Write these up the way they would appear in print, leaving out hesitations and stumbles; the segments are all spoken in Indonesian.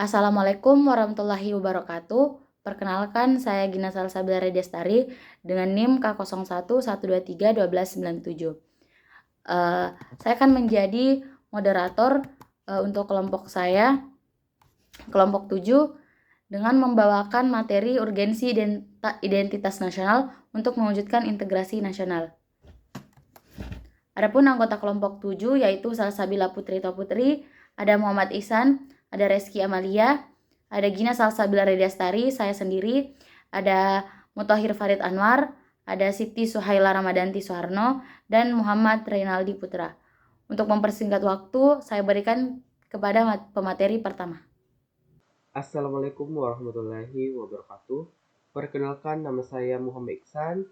Assalamualaikum warahmatullahi wabarakatuh. Perkenalkan, saya Gina Salsabila Redestari dengan NIM K011231231297. Saya akan menjadi moderator untuk kelompok saya, kelompok 7, dengan membawakan materi urgensi identitas nasional untuk mewujudkan integrasi nasional. Adapun anggota kelompok 7 yaitu Salsabila Putri Toputri, ada Muhammad Ihsan, ada Reski Amalia, ada Gina Salsabila Redastari, saya sendiri, ada Mutahir Farid Anwar, ada Siti Suhaila Ramadanti Soeharno, dan Muhammad Reynaldi Putra. Untuk mempersingkat waktu, saya berikan kepada pemateri pertama. Assalamualaikum warahmatullahi wabarakatuh. Perkenalkan, nama saya Muhammad Iksan,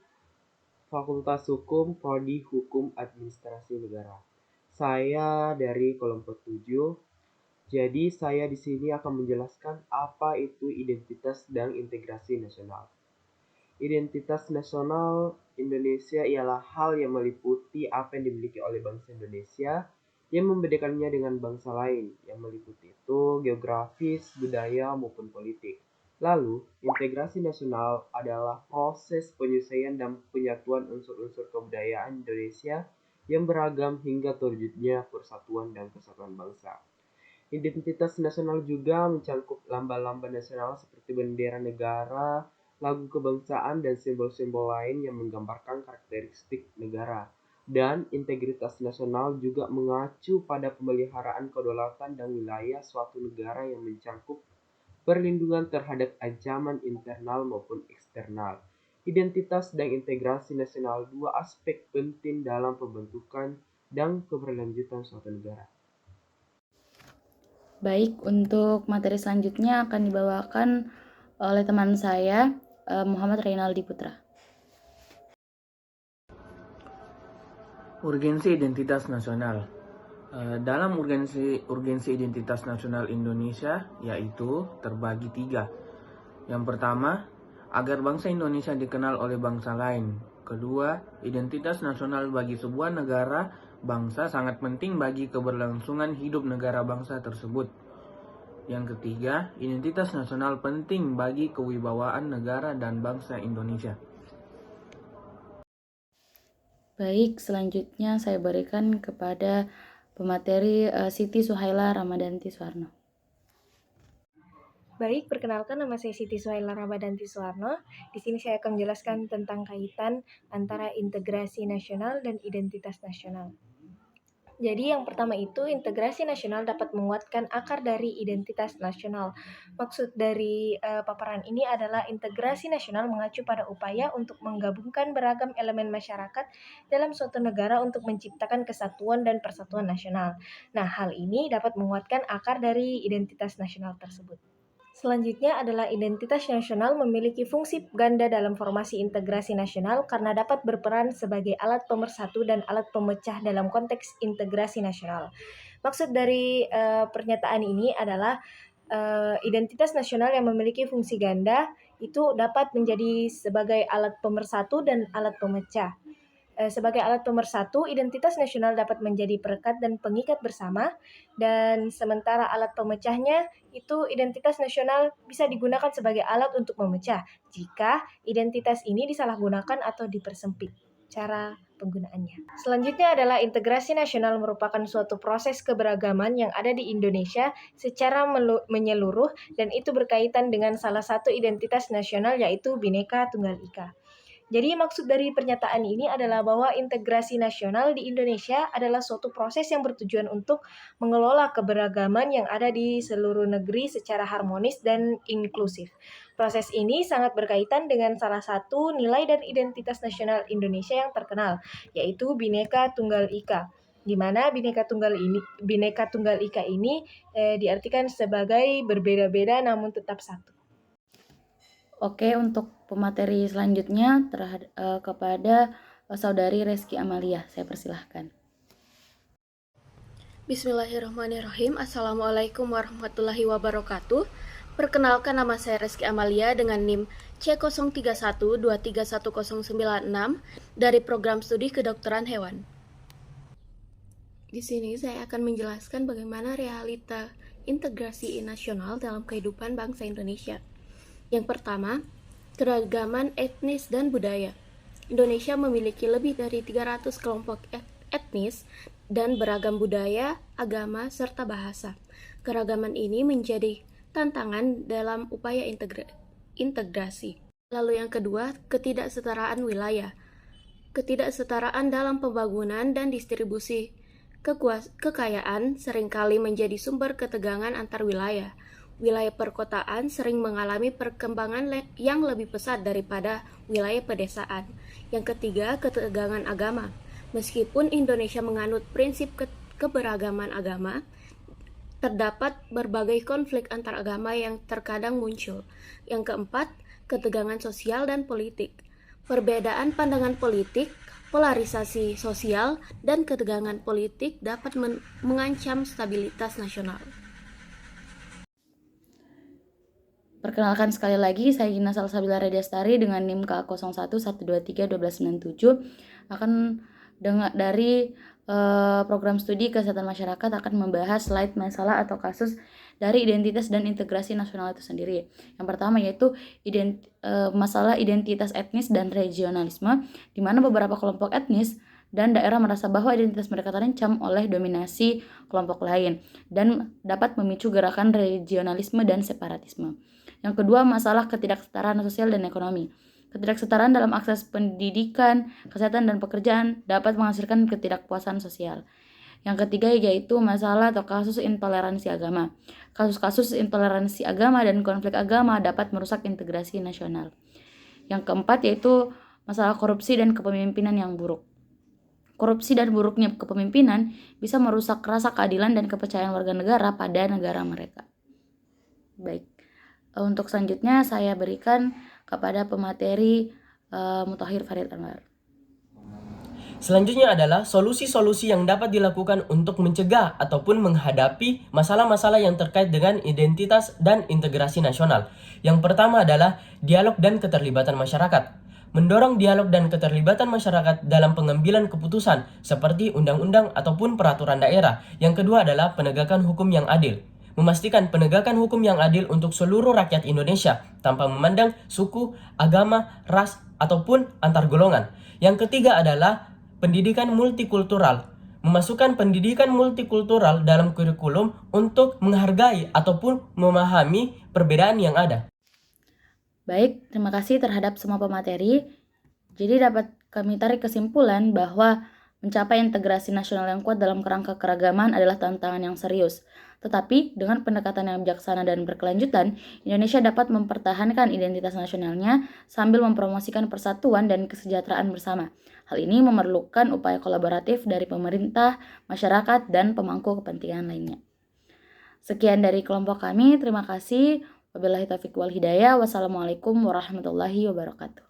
Fakultas Hukum, Prodi Hukum Administrasi Negara. Saya dari kelompok 7. Jadi saya di sini akan menjelaskan apa itu identitas dan integrasi nasional. Identitas nasional Indonesia ialah hal yang meliputi apa yang dimiliki oleh bangsa Indonesia yang membedakannya dengan bangsa lain, yang meliputi itu geografis, budaya, maupun politik. Lalu, integrasi nasional adalah proses penyelesaian dan penyatuan unsur-unsur kebudayaan Indonesia yang beragam hingga terwujudnya persatuan dan kesatuan bangsa. Identitas nasional juga mencakup lamba-lamba nasional seperti bendera negara, lagu kebangsaan, dan simbol-simbol lain yang menggambarkan karakteristik negara. Dan integritas nasional juga mengacu pada pemeliharaan kedaulatan dan wilayah suatu negara yang mencakup perlindungan terhadap ancaman internal maupun eksternal. Identitas dan integrasi nasional dua aspek penting dalam pembentukan dan keberlanjutan suatu negara. Baik, untuk materi selanjutnya akan dibawakan oleh teman saya, Muhammad Reynaldi Putra. Urgensi identitas nasional. Dalam urgensi identitas nasional Indonesia yaitu terbagi 3. Yang pertama, agar bangsa Indonesia dikenal oleh bangsa lain. Kedua, identitas nasional bagi sebuah negara bangsa sangat penting bagi keberlangsungan hidup negara bangsa tersebut. Yang ketiga, identitas nasional penting bagi kewibawaan negara dan bangsa Indonesia. Baik, selanjutnya saya berikan kepada pemateri Siti Suhaila Ramadanti Soeharno. Baik, perkenalkan nama saya Siti Suhaila Ramadanti Soeharno. Di sini saya akan menjelaskan tentang kaitan antara integrasi nasional dan identitas nasional. Jadi yang pertama itu integrasi nasional dapat menguatkan akar dari identitas nasional. Maksud dari paparan ini adalah integrasi nasional mengacu pada upaya untuk menggabungkan beragam elemen masyarakat dalam suatu negara untuk menciptakan kesatuan dan persatuan nasional. Nah, hal ini dapat menguatkan akar dari identitas nasional tersebut. Selanjutnya adalah identitas nasional memiliki fungsi ganda dalam formasi integrasi nasional karena dapat berperan sebagai alat pemersatu dan alat pemecah dalam konteks integrasi nasional. Maksud dari pernyataan ini adalah identitas nasional yang memiliki fungsi ganda itu dapat menjadi sebagai alat pemersatu dan alat pemecah. Sebagai alat pemersatu, identitas nasional dapat menjadi perekat dan pengikat bersama, dan sementara alat pemecahnya itu identitas nasional bisa digunakan sebagai alat untuk memecah jika identitas ini disalahgunakan atau dipersempit cara penggunaannya. Selanjutnya adalah integrasi nasional merupakan suatu proses keberagaman yang ada di Indonesia secara menyeluruh dan itu berkaitan dengan salah satu identitas nasional yaitu Bhinneka Tunggal Ika. Jadi maksud dari pernyataan ini adalah bahwa integrasi nasional di Indonesia adalah suatu proses yang bertujuan untuk mengelola keberagaman yang ada di seluruh negeri secara harmonis dan inklusif. Proses ini sangat berkaitan dengan salah satu nilai dan identitas nasional Indonesia yang terkenal, yaitu Bhinneka Tunggal Ika. Di mana Bhinneka Tunggal Ika ini diartikan sebagai berbeda-beda namun tetap satu. Oke, untuk pemateri selanjutnya kepada Saudari Reski Amalia, saya persilahkan. Bismillahirrahmanirrahim. Assalamualaikum warahmatullahi wabarakatuh. Perkenalkan, nama saya Reski Amalia dengan NIM C0312311096 dari Program Studi Kedokteran Hewan. Di sini saya akan menjelaskan bagaimana realita integrasi nasional dalam kehidupan bangsa Indonesia. Yang pertama, keragaman etnis dan budaya. Indonesia memiliki lebih dari 300 kelompok etnis dan beragam budaya, agama, serta bahasa. Keragaman ini menjadi tantangan dalam upaya integrasi. Lalu yang kedua, ketidaksetaraan wilayah. Ketidaksetaraan dalam pembangunan dan distribusi kekayaan seringkali menjadi sumber ketegangan antar wilayah. Wilayah perkotaan sering mengalami perkembangan yang lebih pesat daripada wilayah pedesaan. Yang ketiga, ketegangan agama. Meskipun Indonesia menganut prinsip keberagaman agama, terdapat berbagai konflik antar agama yang terkadang muncul. Yang keempat, ketegangan sosial dan politik. Perbedaan pandangan politik, polarisasi sosial, dan ketegangan politik dapat mengancam stabilitas nasional. Perkenalkan sekali lagi, saya Gina Salsabila Rediastari dengan NIM K011231231297 akan dari program studi kesehatan masyarakat akan membahas slide masalah atau kasus dari identitas dan integrasi nasional itu sendiri. Yang pertama yaitu masalah identitas etnis dan regionalisme, di mana beberapa kelompok etnis dan daerah merasa bahwa identitas mereka terancam oleh dominasi kelompok lain dan dapat memicu gerakan regionalisme dan separatisme. Yang kedua, masalah ketidaksetaraan sosial dan ekonomi. Ketidaksetaraan dalam akses pendidikan, kesehatan, dan pekerjaan dapat menghasilkan ketidakpuasan sosial. Yang ketiga yaitu masalah atau kasus intoleransi agama. Kasus-kasus intoleransi agama dan konflik agama dapat merusak integrasi nasional. Yang keempat yaitu masalah korupsi dan kepemimpinan yang buruk. Korupsi dan buruknya kepemimpinan bisa merusak rasa keadilan dan kepercayaan warga negara pada negara mereka. Baik, untuk selanjutnya saya berikan kepada pemateri Mutahhir Farid Anwar. Selanjutnya adalah solusi-solusi yang dapat dilakukan untuk mencegah ataupun menghadapi masalah-masalah yang terkait dengan identitas dan integrasi nasional. Yang pertama adalah dialog dan keterlibatan masyarakat. Mendorong dialog dan keterlibatan masyarakat dalam pengambilan keputusan seperti undang-undang ataupun peraturan daerah. Yang kedua adalah penegakan hukum yang adil. Memastikan penegakan hukum yang adil untuk seluruh rakyat Indonesia tanpa memandang suku, agama, ras, ataupun antar golongan. Yang ketiga adalah pendidikan multikultural. Memasukkan pendidikan multikultural dalam kurikulum untuk menghargai ataupun memahami perbedaan yang ada. Baik, terima kasih terhadap semua pemateri. Jadi dapat kami tarik kesimpulan bahwa mencapai integrasi nasional yang kuat dalam kerangka keragaman adalah tantangan yang serius. Tetapi dengan pendekatan yang bijaksana dan berkelanjutan, Indonesia dapat mempertahankan identitas nasionalnya sambil mempromosikan persatuan dan kesejahteraan bersama. Hal ini memerlukan upaya kolaboratif dari pemerintah, masyarakat, dan pemangku kepentingan lainnya. Sekian dari kelompok kami, terima kasih. Wabillahi taufiq wal hidayah. Wassalamualaikum warahmatullahi wabarakatuh.